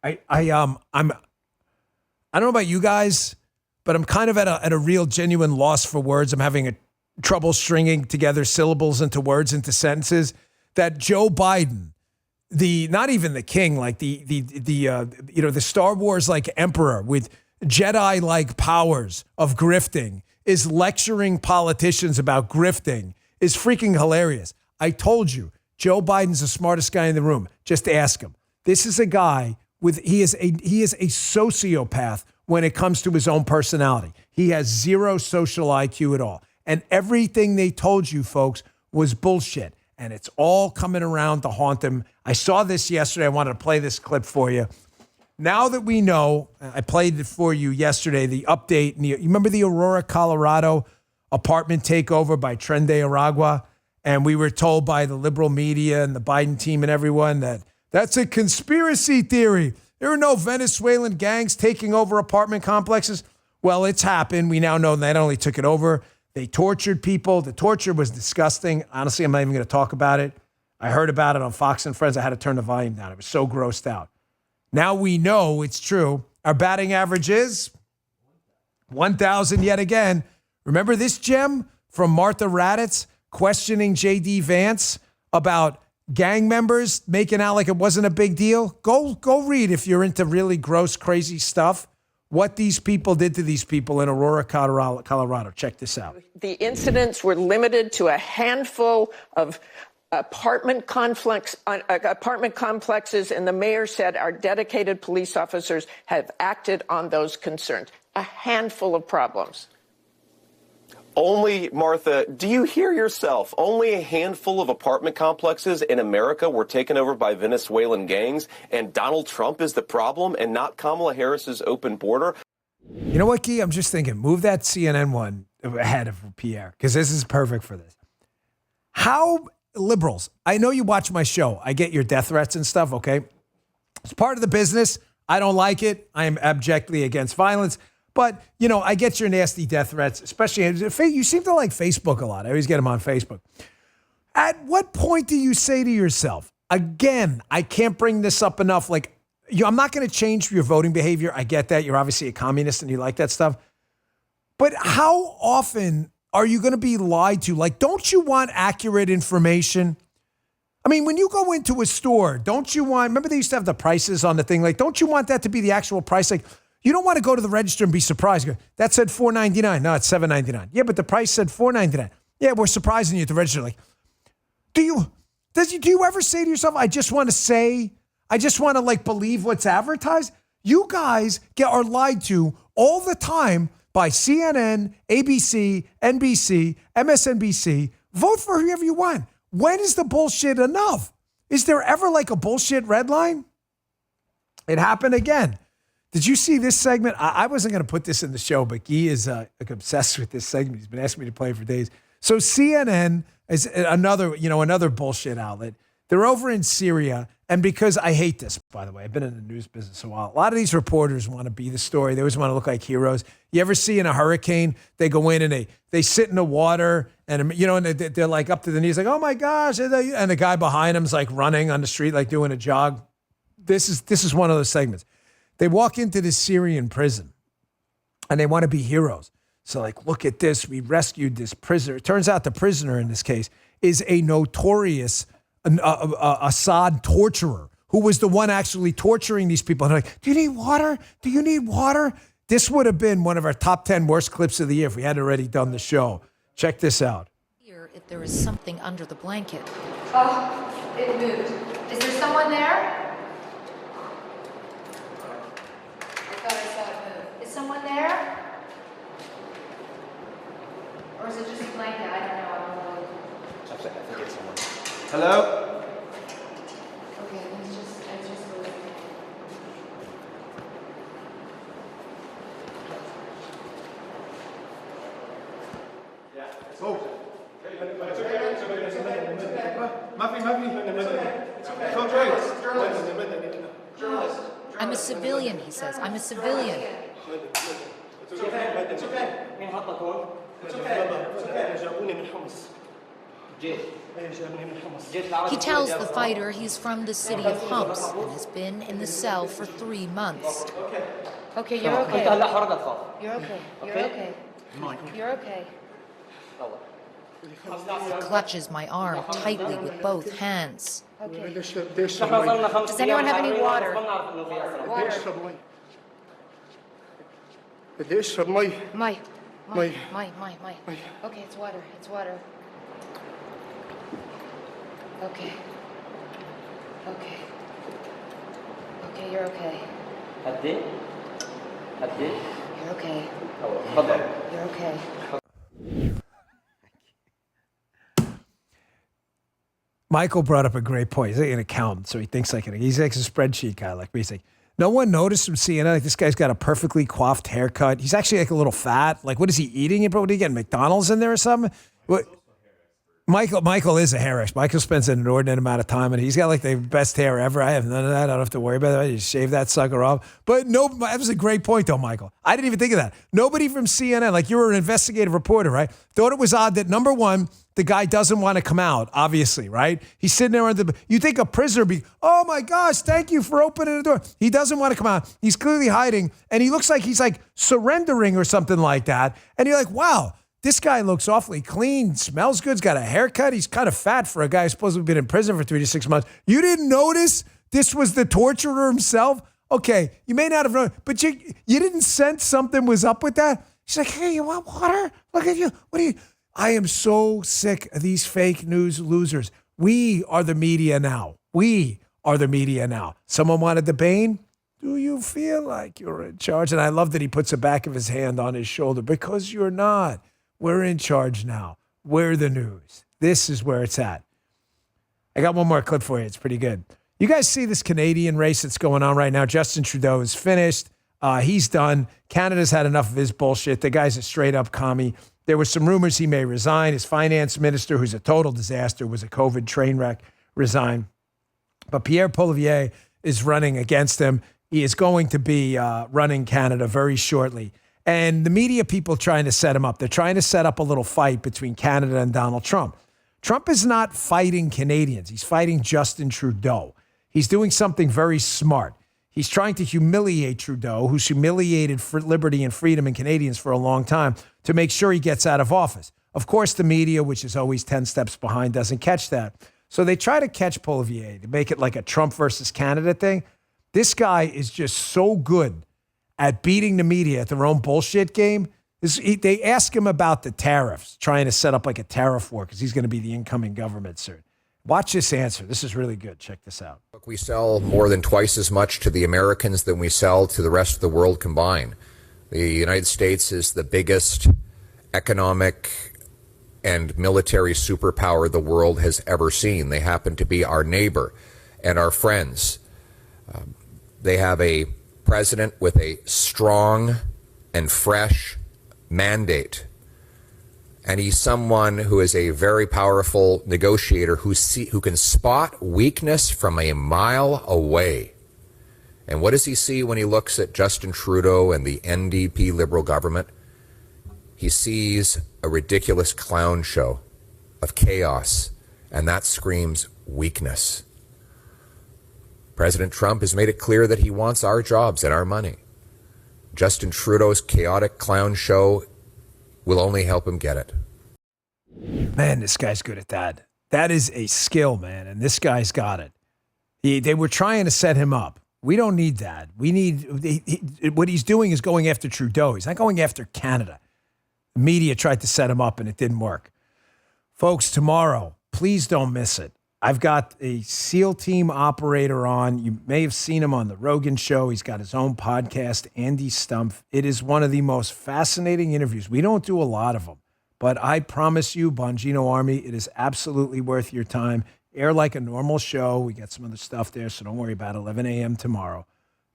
I don't know about you guys, but I'm kind of at a real genuine loss for words. I'm having trouble stringing together syllables into words, into sentences. That Joe Biden, not even the king, like the Star Wars like emperor with Jedi like powers of grifting, is lecturing politicians about grifting is freaking hilarious. I told you, Joe Biden's the smartest guy in the room. Just ask him. This is a guy he is a sociopath when it comes to his own personality. He has zero social IQ at all. And everything they told you, folks, was bullshit. And it's all coming around to haunt him. I saw this yesterday. I wanted to play this clip for you. Now that we know, I played it for you yesterday, the update. You remember the Aurora, Colorado apartment takeover by Trende Aragua? And we were told by the liberal media and the Biden team and everyone that that's a conspiracy theory. There are no Venezuelan gangs taking over apartment complexes. Well, it's happened. We now know they not only took it over, they tortured people. The torture was disgusting. Honestly, I'm not even going to talk about it. I heard about it on Fox and Friends. I had to turn the volume down. I was so grossed out. Now we know it's true. Our batting average is 1,000 yet again. Remember this gem from Martha Raddatz questioning J.D. Vance about gang members making out like it wasn't a big deal? Go read, if you're into really gross, crazy stuff, what these people did to these people in Aurora, Colorado. Check this out. The incidents were limited to a handful of apartment complexes, and the mayor said our dedicated police officers have acted on those concerns. A handful of problems. Only, Martha, do you hear yourself? Only a handful of apartment complexes in America were taken over by Venezuelan gangs, and Donald Trump is the problem and not Kamala Harris's open border? You know what, Guy? I'm just thinking, move that CNN one ahead of Pierre, because this is perfect for this. How liberals, I know you watch my show. I get your death threats and stuff, okay? It's part of the business. I don't like it. I am abjectly against violence. But, you know, I get your nasty death threats, especially, you seem to like Facebook a lot. I always get them on Facebook. At what point do you say to yourself, again, I can't bring this up enough, like, I'm not going to change your voting behavior. I get that. You're obviously a communist and you like that stuff. But how often are you going to be lied to? Like, don't you want accurate information? I mean, when you go into a store, don't you want, remember they used to have the prices on the thing? Like, don't you want that to be the actual price? Like, you don't want to go to the register and be surprised. That said $4.99. No, it's $7.99. Yeah, but the price said $4.99. Yeah, we're surprising you at the register. Like, do you ever say to yourself, I just want to like believe what's advertised? You guys are lied to all the time by CNN, ABC, NBC, MSNBC. Vote for whoever you want. When is the bullshit enough? Is there ever like a bullshit red line? It happened again. Did you see this segment? I wasn't going to put this in the show, but Guy is like obsessed with this segment. He's been asking me to play it for days. So CNN is another bullshit outlet. They're over in Syria. And because I hate this, by the way, I've been in the news business a while. A lot of these reporters want to be the story. They always want to look like heroes. You ever see in a hurricane, they go in and they sit in the water and, and they're like up to the knees, like, oh my gosh. And the guy behind them's like running on the street, like doing a jog. This is one of those segments. They walk into this Syrian prison and they want to be heroes. So like, look at this. We rescued this prisoner. It turns out the prisoner in this case is a notorious Assad torturer who was the one actually torturing these people. And they're like, do you need water? Do you need water? This would have been one of our top 10 worst clips of the year if we hadn't already done the show. Check this out. If there is something under the blanket. Oh, it moved. Is there someone there? I saw it move. Is someone there? Or is it just a blanket? I don't know. I think it's someone. Hello? Okay, I just I'm a civilian, he says. I'm a civilian. It's okay. He tells the fighter he's from the city of Homs and has been in the cell for 3 months. Okay, you're okay. You're okay. You're okay. You're okay. He clutches my arm tightly with both hands. Okay. Does anyone have any water? Water. My. Okay, it's water. It's water. Okay. Okay. Okay, you're okay. You're okay. You're okay. Michael brought up a great point. He's like an accountant, so he thinks he's like a spreadsheet guy like me. He's like, no one noticed from CNN, like this guy's got a perfectly coiffed haircut. He's actually like a little fat. Like, what is he eating? What are you getting, McDonald's in there or something? What? Michael is a hairist. Michael spends an inordinate amount of time, and he's got like the best hair ever. I have none of that. I don't have to worry about that. I just shave that sucker off. But no, that was a great point, though, Michael. I didn't even think of that. Nobody from CNN, like you were an investigative reporter, right? Thought it was odd that, number one, the guy doesn't want to come out, obviously, right? He's sitting there you think a prisoner be, oh my gosh, thank you for opening the door. He doesn't want to come out. He's clearly hiding, and he looks like he's like surrendering or something like that. And you're like, wow. This guy looks awfully clean, smells good, he's got a haircut. He's kind of fat for a guy who's supposed to have been in prison for 3 to 6 months. You didn't notice this was the torturer himself? Okay, you may not have known, but you didn't sense something was up with that? She's like, hey, you want water? Look at you. What are you? I am so sick of these fake news losers. We are the media now. We are the media now. Someone wanted the Bain? Do you feel like you're in charge? And I love that he puts the back of his hand on his shoulder because you're not. We're in charge now. We're the news. This is where it's at. I got one more clip for you. It's pretty good. You guys see this Canadian race that's going on right now? Justin Trudeau is finished. He's done. Canada's had enough of his bullshit. The guy's a straight-up commie. There were some rumors he may resign. His finance minister, who's a total disaster, was a COVID train wreck, resign. But Pierre Poilievre is running against him. He is going to be running Canada very shortly. And the media people trying to set him up. They're trying to set up a little fight between Canada and Donald Trump. Trump is not fighting Canadians. He's fighting Justin Trudeau. He's doing something very smart. He's trying to humiliate Trudeau, who's humiliated for liberty and freedom in Canadians for a long time, to make sure he gets out of office. Of course, the media, which is always 10 steps behind, doesn't catch that. So they try to catch Poilievre to make it like a Trump versus Canada thing. This guy is just so good at beating the media at their own bullshit game. They ask him about the tariffs, trying to set up like a tariff war because he's going to be the incoming government soon. Watch this answer. This is really good. Check this out. We sell more than twice as much to the Americans than we sell to the rest of the world combined. The United States is the biggest economic and military superpower the world has ever seen. They happen to be our neighbor and our friends. They have a president with a strong and fresh mandate. And he's someone who is a very powerful negotiator who can spot weakness from a mile away. And what does he see when he looks at Justin Trudeau and the NDP Liberal government? He sees a ridiculous clown show of chaos, and that screams weakness. President Trump has made it clear that he wants our jobs and our money. Justin Trudeau's chaotic clown show will only help him get it. Man, this guy's good at that. That is a skill, man, and this guy's got it. They were trying to set him up. We don't need that. We need what he's doing is going after Trudeau. He's not going after Canada. The media tried to set him up, and it didn't work. Folks, tomorrow, please don't miss it. I've got a SEAL team operator on. You may have seen him on the Rogan Show. He's got his own podcast, Andy Stumpf. It is one of the most fascinating interviews. We don't do a lot of them, but I promise you, Bongino Army, it is absolutely worth your time. Air like a normal show. We got some other stuff there, so don't worry about it. 11 a.m. tomorrow.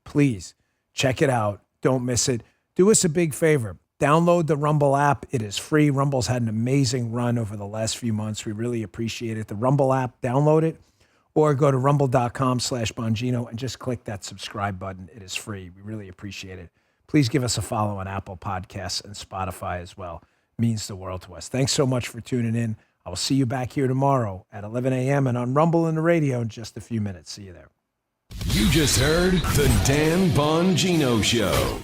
Please check it out. Don't miss it. Do us a big favor. Download the Rumble app. It is free. Rumble's had an amazing run over the last few months. We really appreciate it. The Rumble app, download it, or go to rumble.com/Bongino and just click that subscribe button. It is free. We really appreciate it. Please give us a follow on Apple Podcasts and Spotify as well. It means the world to us. Thanks so much for tuning in. I will see you back here tomorrow at 11 a.m. and on Rumble and the radio in just a few minutes. See you there. You just heard The Dan Bongino Show.